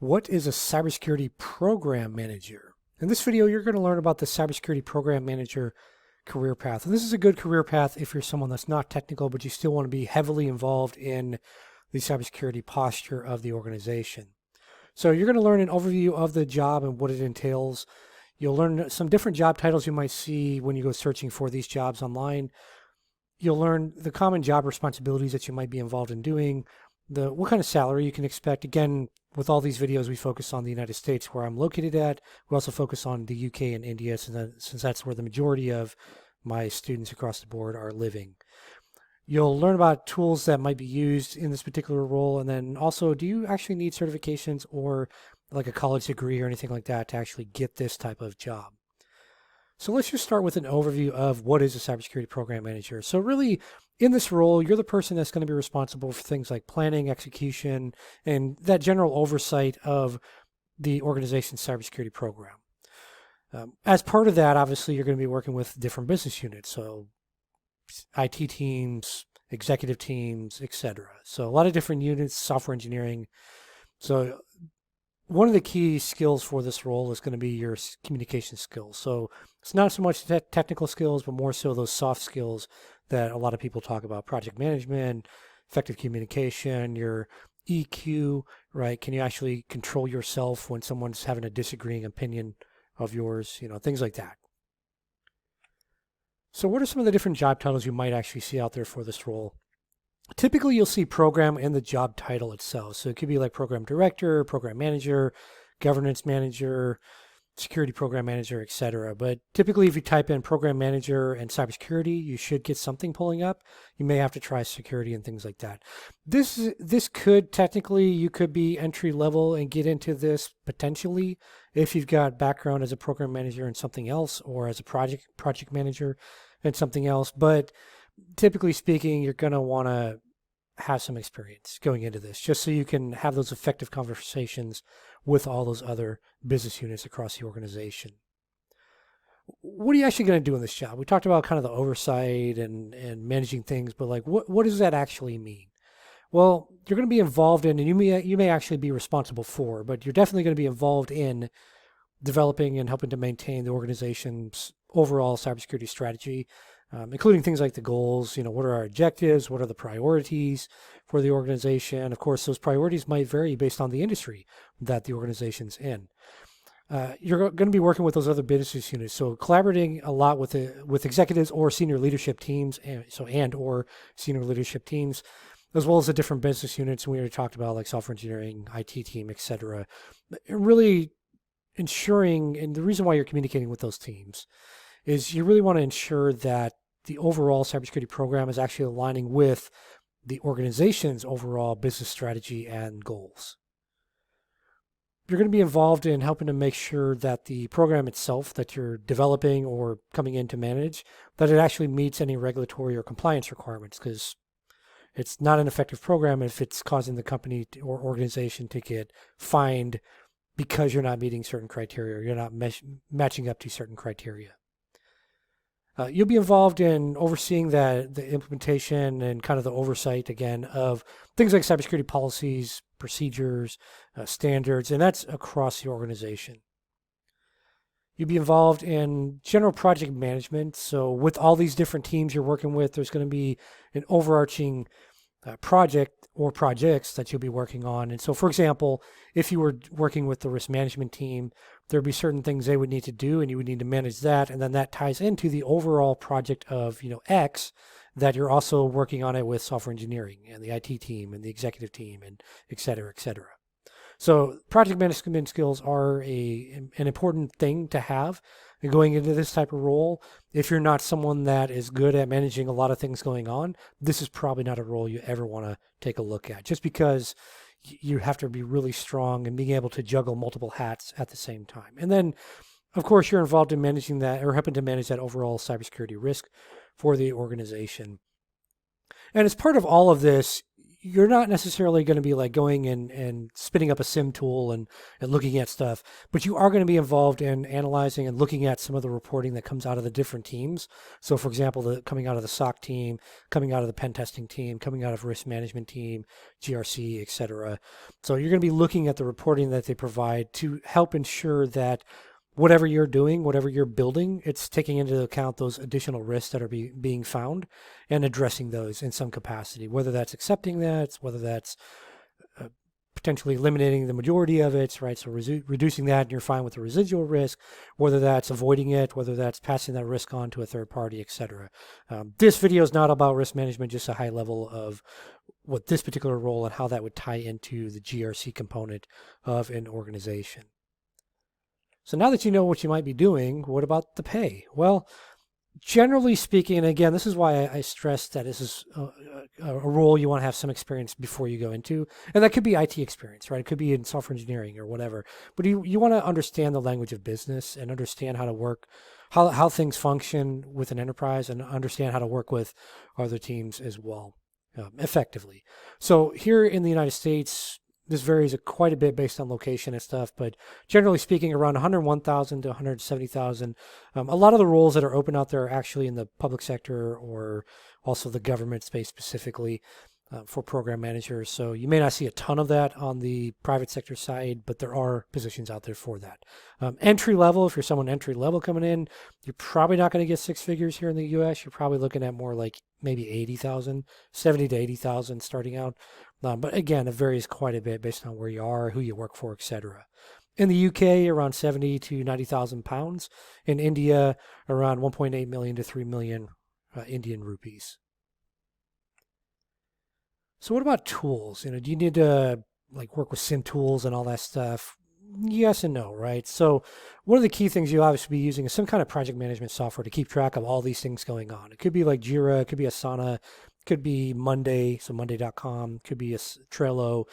What is a Cybersecurity Program Manager? In this video, you're going to learn about the Cybersecurity Program Manager career path. And this is a good career path if you're someone that's not technical, but you still want to be heavily involved in the cybersecurity posture of the organization. So you're going to learn an overview of the job and what it entails. You'll learn some different job titles you might see when you go searching for these jobs online. You'll learn the common job responsibilities that you might be involved in doing, what kind of salary you can expect. Again, with all these videos, we focus on the United States, where I'm located at. We also focus on the UK and India, since that's where the majority of my students across the board are living. You'll learn about tools that might be used in this particular role, and then also, do you actually need certifications or like a college degree or anything like that to actually get this type of job? So let's just start with an overview of what is a cybersecurity program manager. So really, in this role, you're the person that's going to be responsible for things like planning, execution, and that general oversight of the organization's cybersecurity program. As part of that, obviously, you're going to be working with different business units, so IT teams, executive teams, etc. So a lot of different units, software engineering. So one of the key skills for this role is going to be your communication skills. So it's not so much technical skills, but more so those soft skills that a lot of people talk about: project management, effective communication, your EQ, right? Can you actually control yourself when someone's having a disagreeing opinion of yours? Things like that. So what are some of the different job titles you might actually see out there for this role? Typically, you'll see program in the job title itself. So it could be like program director, program manager, governance manager, security program manager, etc. But typically, if you type in program manager and cybersecurity, you should get something pulling up. You may have to try security and things like that. This could technically, you could be entry level and get into this potentially if you've got background as a program manager and something else, or as a project manager and something else. But typically speaking, you're going to want to have some experience going into this, just so you can have those effective conversations with all those other business units across the organization. What are you actually going to do in this job? We talked about kind of the oversight and managing things, but like what does that actually mean? Well, you're going to be involved in, and you may actually be responsible for, but you're definitely going to be involved in developing and helping to maintain the organization's overall cybersecurity strategy, including things like the goals. What are our objectives? What are the priorities for the organization? Of course, those priorities might vary based on the industry that the organization's in. You're going to be working with those other business units, so collaborating a lot with executives or senior leadership teams, or senior leadership teams, as well as the different business units. We already talked about, like software engineering, IT team, etc. Really ensuring, and the reason why you're communicating with those teams is you really want to ensure that the overall cybersecurity program is actually aligning with the organization's overall business strategy and goals. You're going to be involved in helping to make sure that the program itself that you're developing or coming in to manage, that it actually meets any regulatory or compliance requirements, because it's not an effective program if it's causing the company or organization to get fined because you're not meeting certain criteria, or you're not matching up to certain criteria. You'll be involved in overseeing the implementation and kind of the oversight, again, of things like cybersecurity policies, procedures, standards, and that's across the organization. You'll be involved in general project management. So with all these different teams you're working with, there's going to be an overarching project or projects that you'll be working on. And so, for example, if you were working with the risk management team, there'd be certain things they would need to do, and you would need to manage that. And then that ties into the overall project of, X, that you're also working on it with software engineering and the IT team and the executive team, and et cetera, et cetera. So project management skills are an important thing to have going into this type of role. If you're not someone that is good at managing a lot of things going on, this is probably not a role you ever want to take a look at, just because you have to be really strong and being able to juggle multiple hats at the same time. And then, of course, you're involved in managing that, or helping to manage that overall cybersecurity risk for the organization. And as part of all of this, you're not necessarily going to be like going and spinning up a sim tool and looking at stuff, but you are going to be involved in analyzing and looking at some of the reporting that comes out of the different teams. So, for example, coming out of the SOC team, coming out of the pen testing team, coming out of risk management team, GRC, etc. So you're going to be looking at the reporting that they provide to help ensure that whatever you're doing, whatever you're building, it's taking into account those additional risks that are being found and addressing those in some capacity, whether that's accepting that, whether that's potentially eliminating the majority of it, right? So reducing that and you're fine with the residual risk, whether that's avoiding it, whether that's passing that risk on to a third party, etc. This video is not about risk management, just a high level of what this particular role and how that would tie into the GRC component of an organization. So now that you know what you might be doing, what about the pay? Well, generally speaking, and again, this is why I stress that this is a role you want to have some experience before you go into, and that could be IT experience, right? It could be in software engineering or whatever, but you want to understand the language of business and understand how to work, how things function with an enterprise, and understand how to work with other teams as well, effectively. So here in the United States, this varies quite a bit based on location and stuff, but generally speaking, around 101,000 to 170,000. A lot of the roles that are open out there are actually in the public sector or also the government space specifically for program managers. So you may not see a ton of that on the private sector side, but there are positions out there for that. Entry level, if you're someone entry level coming in, you're probably not going to get six figures here in the US. You're probably looking at more like maybe 80,000, 70 to 80,000 starting out. But again, it varies quite a bit based on where you are, who you work for, etc. In the UK, around 70 to 90,000 pounds. In India, around 1.8 million to 3 million Indian rupees. So what about tools? Do you need to like work with sim tools and all that stuff? Yes and no, right? So one of the key things you obviously be using is some kind of project management software to keep track of all these things going on. It could be like Jira, it could be Asana, could be Monday, so Monday.com, could be a Trello.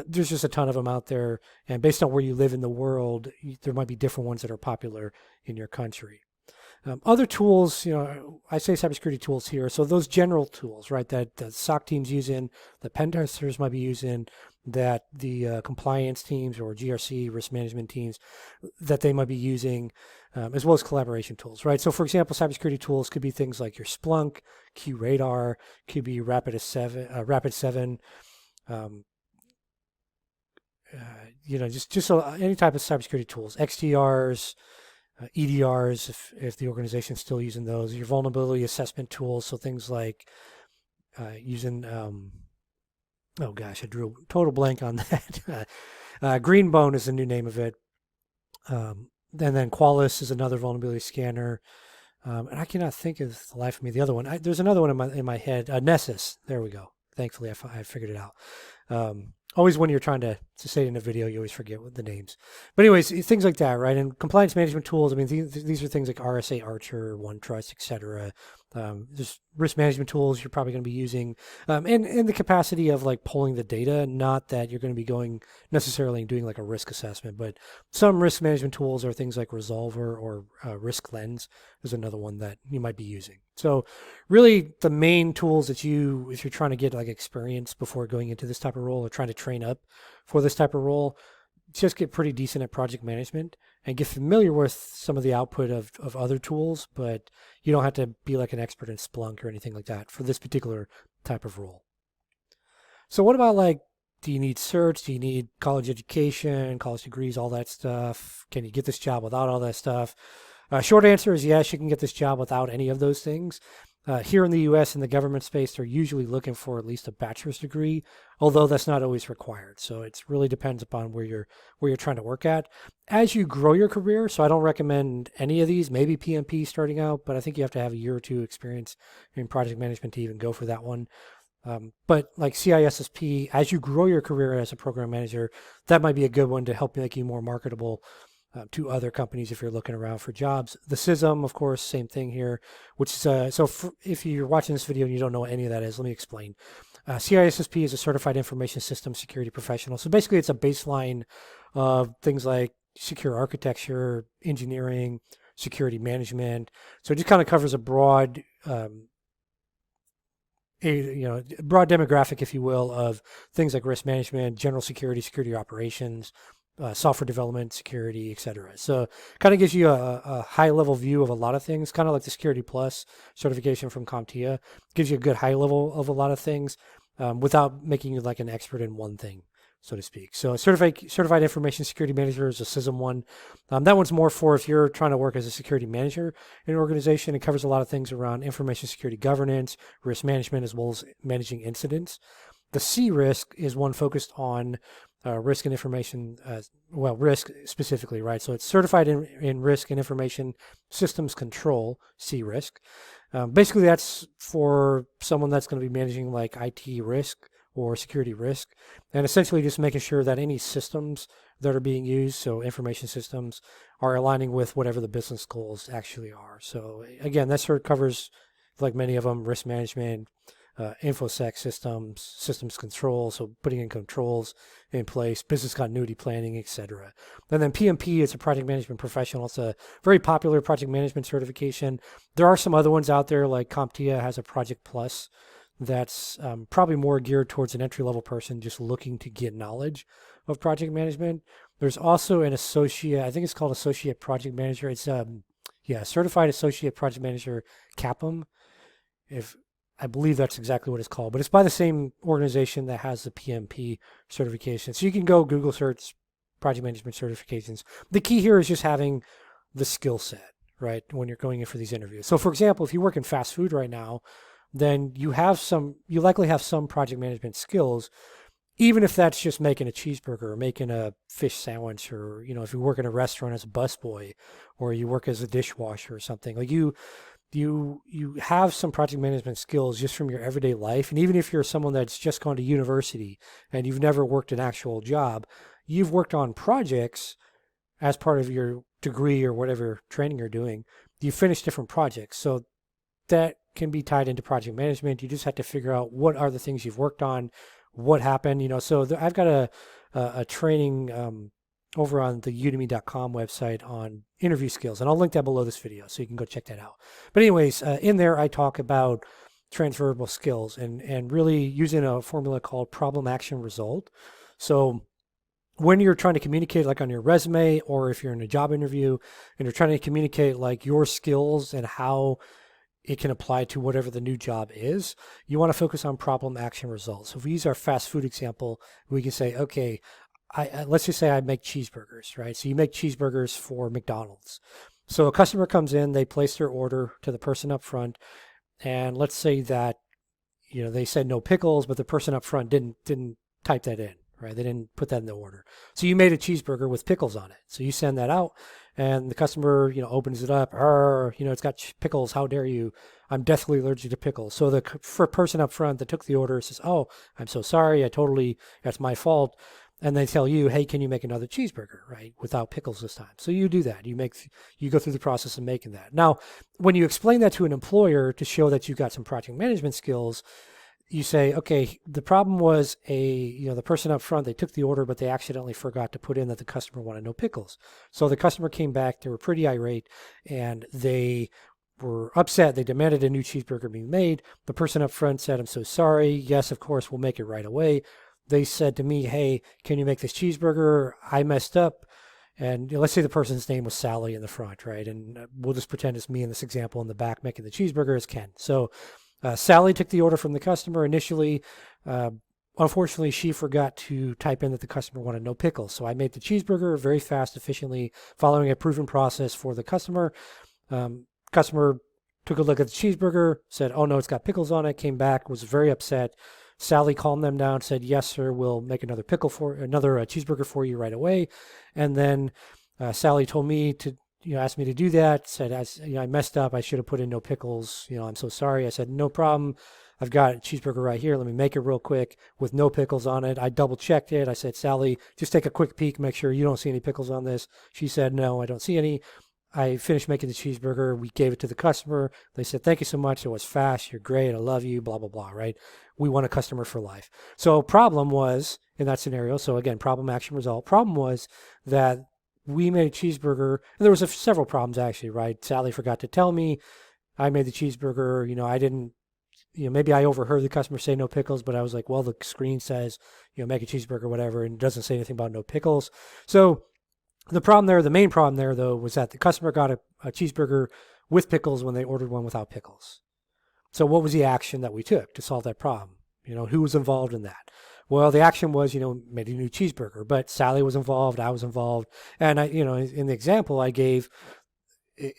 There's just a ton of them out there. And based on where you live in the world, there might be different ones that are popular in your country. Other tools, I say cybersecurity tools here. So those general tools, right, that the SOC teams using, the pen testers might be using, that the compliance teams or GRC risk management teams that they might be using, as well as collaboration tools, right? So for example, cybersecurity tools could be things like your Splunk, QRadar, could be Rapid7, just any type of cybersecurity tools, XDRs, EDRs, if the organization's still using those, your vulnerability assessment tools, so things like using, oh gosh, I drew a total blank on that. Greenbone is the new name of it. And then Qualys is another vulnerability scanner. And I cannot think of the life of me the other one. There's another one in my head. Nessus. There we go. Thankfully, I figured it out. Always when you're trying to say it in a video, you always forget the names. But anyways, things like that, right? And compliance management tools, I mean, these are things like RSA Archer, OneTrust, etc. There's risk management tools you're probably going to be using, and in the capacity of like pulling the data, not that you're going to be going necessarily and doing like a risk assessment, but some risk management tools are things like Resolver or Risk Lens is another one that you might be using. So really the main tools that if you're trying to get like experience before going into this type of role or trying to train up for this type of role, just get pretty decent at project management and get familiar with some of the output of other tools, but you don't have to be like an expert in Splunk or anything like that for this particular type of role. So what about like, do you need certs? Do you need college education, college degrees, all that stuff? Can you get this job without all that stuff? Short answer is yes, you can get this job without any of those things. Here in the U.S. in the government space, they're usually looking for at least a bachelor's degree, although that's not always required. So it really depends upon where you're trying to work at. As you grow your career, so I don't recommend any of these, maybe PMP starting out, but I think you have to have a year or two experience in project management to even go for that one. But like CISSP, as you grow your career as a program manager, that might be a good one to help make you more marketable to other companies if you're looking around for jobs. The CISM, of course, same thing here, which is, if you're watching this video and you don't know what any of that is, let me explain. CISSP is a Certified Information System Security Professional. So basically it's a baseline of things like secure architecture, engineering, security management. So it just kind of covers a broad broad demographic, if you will, of things like risk management, general security, security operations, software development, security, et cetera. So kind of gives you a high level view of a lot of things, kind of like the Security Plus certification from CompTIA. Gives you a good high level of a lot of things without making you like an expert in one thing, so to speak. So a certified information security manager is a CISM one. That one's more for if you're trying to work as a security manager in an organization. It covers a lot of things around information security governance, risk management, as well as managing incidents. The C risk is one focused on risk and information, risk specifically, right? So it's certified in risk and information systems control, C risk. Basically, that's for someone that's going to be managing like IT risk or security risk, and essentially just making sure that any systems that are being used, so information systems, are aligning with whatever the business goals actually are. So again, that sort of covers, like many of them, risk management, infosec systems control, so putting in controls in place, business continuity planning, etc. And then PMP is a project management professional. It's a very popular project management certification. There are some other ones out there, like CompTIA has a Project Plus that's probably more geared towards an entry-level person just looking to get knowledge of project management. There's also an associate, I think it's called Associate Project Manager. It's Certified Associate Project Manager, CAPM. I believe that's exactly what it's called, but it's by the same organization that has the PMP certification. So you can go Google search project management certifications. The key here is just having the skill set, right, when you're going in for these interviews. So for example, if you work in fast food right now, then you likely have some project management skills, even if that's just making a cheeseburger or making a fish sandwich, or, if you work in a restaurant as a busboy, or you work as a dishwasher or something. Like you have some project management skills just from your everyday life. And even if you're someone that's just gone to university and you've never worked an actual job, you've worked on projects as part of your degree or whatever training you're doing. You finish different projects. So that can be tied into project management. You just have to figure out what are the things you've worked on, what happened. So I've got a training over on the udemy.com website on interview skills, and I'll link that below this video so you can go check that out. But anyways, in there I talk about transferable skills and really using a formula called problem action result. So when you're trying to communicate, like on your resume, or if you're in a job interview and you're trying to communicate like your skills and how it can apply to whatever the new job is, you want to focus on problem action results. So if we use our fast food example, we can say, okay, let's just say I make cheeseburgers, right? So you make cheeseburgers for McDonald's. So a customer comes in, they place their order to the person up front, and let's say that they said no pickles, but the person up front didn't type that in, right? They didn't put that in the order. So you made a cheeseburger with pickles on it. So you send that out, and the customer opens it up. It's got pickles. How dare you? I'm deathly allergic to pickles. So the person up front that took the order says, "Oh, I'm so sorry. That's my fault." And they tell you, hey, can you make another cheeseburger, right, without pickles this time? So you do that. You go through the process of making that. Now, when you explain that to an employer to show that you've got some project management skills, you say, okay, the problem was the person up front, they took the order, but they accidentally forgot to put in that the customer wanted no pickles. So the customer came back, they were pretty irate, and they were upset. They demanded a new cheeseburger be made. The person up front said, I'm so sorry. Yes, of course, we'll make it right away. They said to me, hey, can you make this cheeseburger? I messed up. And let's say the person's name was Sally in the front, right? And we'll just pretend it's me in this example in the back making the cheeseburger is Ken. So Sally took the order from the customer initially. Unfortunately, she forgot to type in that the customer wanted no pickles. So I made the cheeseburger very fast, efficiently, following a proven process for the customer. Customer took a look at the cheeseburger, said, oh no, it's got pickles on it, came back, was very upset. Sally calmed them down, said, yes, sir, we'll make another cheeseburger for you right away. And then Sally told me to, asked me to do that, said, I messed up. I should have put in no pickles. I'm so sorry. I said, no problem. I've got a cheeseburger right here. Let me make it real quick with no pickles on it. I double checked it. I said, Sally, just take a quick peek, make sure you don't see any pickles on this. She said, no, I don't see any. I finished making the cheeseburger. We gave it to the customer. They said, thank you so much. It was fast. You're great. I love you, blah, blah, blah, right? We want a customer for life. So problem was, in that scenario, so again, problem, action, result. Problem was that we made a cheeseburger, and there was several problems actually, right? Sally forgot to tell me. I made the cheeseburger. I didn't maybe I overheard the customer say no pickles, but I was like, well, the screen says, make a cheeseburger, whatever, and it doesn't say anything about no pickles. So the main problem there, though, was that the customer got a cheeseburger with pickles when they ordered one without pickles. So what was the action that we took to solve that problem? Who was involved in that? Well, the action was, made a new cheeseburger, but Sally was involved, I was involved. And in the example I gave,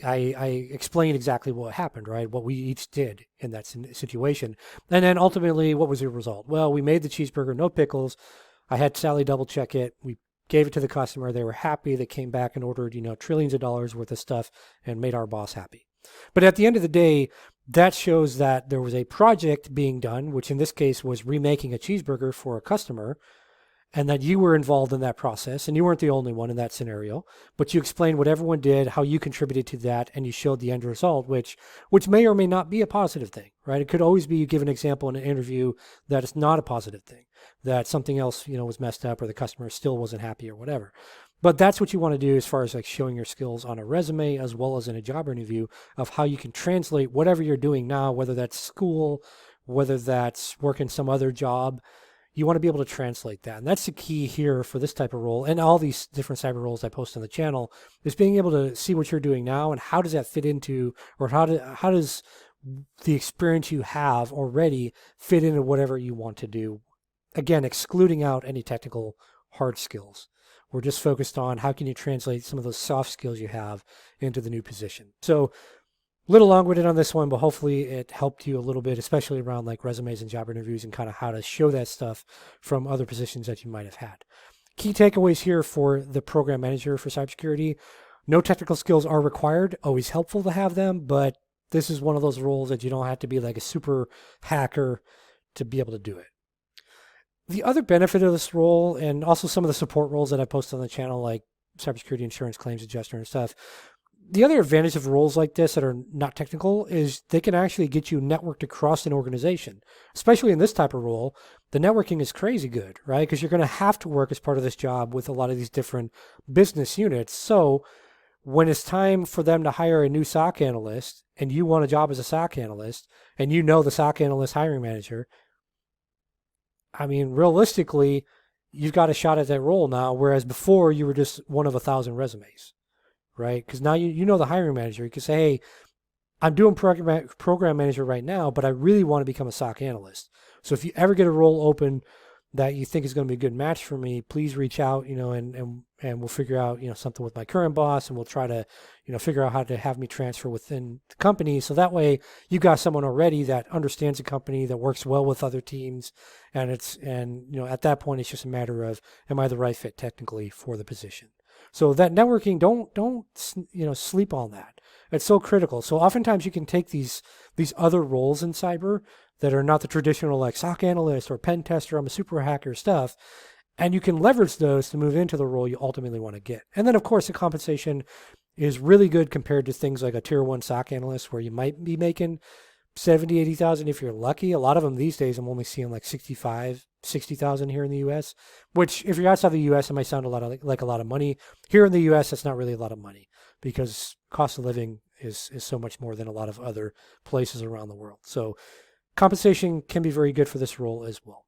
I explained exactly what happened, right? What we each did in that situation. And then ultimately, what was the result? Well, we made the cheeseburger, no pickles. I had Sally double check it. We gave it to the customer. They were happy. They came back and ordered, trillions of dollars worth of stuff and made our boss happy. But at the end of the day, that shows that there was a project being done, which in this case was remaking a cheeseburger for a customer, and that you were involved in that process, and you weren't the only one in that scenario, but you explained what everyone did, how you contributed to that, and you showed the end result, which may or may not be a positive thing, right? It could always be you give an example in an interview that it's not a positive thing, that something else, was messed up or the customer still wasn't happy or whatever. But that's what you want to do as far as like showing your skills on a resume as well as in a job interview of how you can translate whatever you're doing now, whether that's school, whether that's working some other job. You want to be able to translate that. And that's the key here for this type of role and all these different cyber roles I post on the channel is being able to see what you're doing now and how does that fit into, or how does the experience you have already fit into whatever you want to do. Again, excluding out any technical hard skills. We're just focused on how can you translate some of those soft skills you have into the new position. So a little long-winded on this one, but hopefully it helped you a little bit, especially around like resumes and job interviews and kind of how to show that stuff from other positions that you might have had. Key takeaways here for the program manager for cybersecurity. No technical skills are required. Always helpful to have them, but this is one of those roles that you don't have to be like a super hacker to be able to do it. The other benefit of this role, and also some of the support roles that I post on the channel, like cybersecurity insurance claims adjuster and stuff, the other advantage of roles like this that are not technical is they can actually get you networked across an organization. Especially in this type of role, the networking is crazy good, right? Because you're going to have to work as part of this job with a lot of these different business units. So when it's time for them to hire a new SOC analyst and you want a job as a SOC analyst and you know the SOC analyst hiring manager, I mean, realistically, you've got a shot at that role now, whereas before you were just one of 1,000 resumes, right? Because now you know the hiring manager. You can say, hey, I'm doing program manager right now, but I really want to become a SOC analyst. So if you ever get a role open that you think is going to be a good match for me, please reach out, and we'll figure out, something with my current boss, and we'll try to, figure out how to have me transfer within the company. So that way you got someone already that understands the company, that works well with other teams. And at that point, it's just a matter of, am I the right fit technically for the position? So that networking, don't sleep on that. It's so critical. So oftentimes you can take these other roles in cyber that are not the traditional like SOC analyst or pen tester, I'm a super hacker stuff, and you can leverage those to move into the role you ultimately want to get. And then of course the compensation is really good compared to things like a tier 1 SOC analyst where you might be making 70, 80,000 if you're lucky. A lot of them these days I'm only seeing like 65, 60,000 here in the US, which if you're outside the US it might sound like a lot of money. Here in the US it's not really a lot of money because cost of living is so much more than a lot of other places around the world. So compensation can be very good for this role as well.